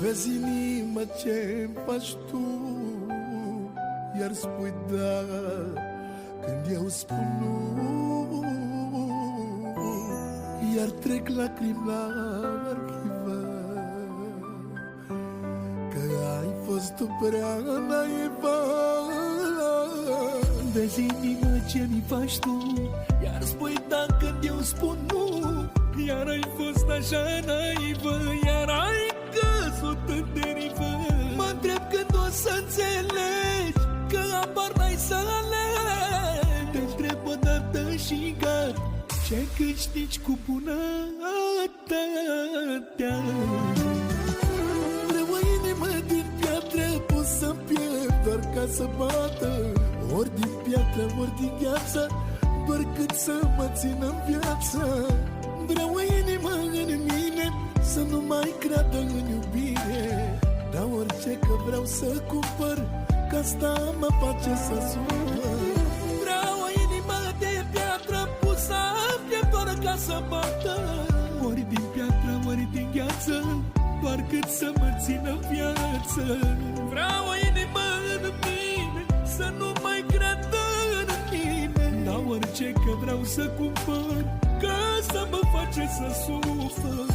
Vezi inima ce-mi faci tu, iar spui da când eu spun nu, iar trec lacrimi la arhivă, că ai fost tu prea naiva. Vezi inima ce-mi faci tu, iar spui da când eu spun nu, iar ai fost așa naivă, iar ai căzut în derivă. Mă întreb când o să înțelegi că apar n-ai să alegi. Te întreb odată și gata, ce câștigi cu bunătatea. Vreau o inimă din piatră pusă în piept doar ca să bată, ori din piatră, ori din gheață, doar cât să mă țină în viață. Vreau o inimă în mine să nu mai creadă în iubire, dar orice că vreau să cumpăr, că asta mă face să sufăr. Vreau o inimă de piatră pusă în piept doar ca să bată, ori din piatră, ori din gheață, doar cât să mă țină în viață. Vreau o inimă în mine să nu mai creadă în mine, dar orice că vreau să cumpăr, că asta mă face să sufăr.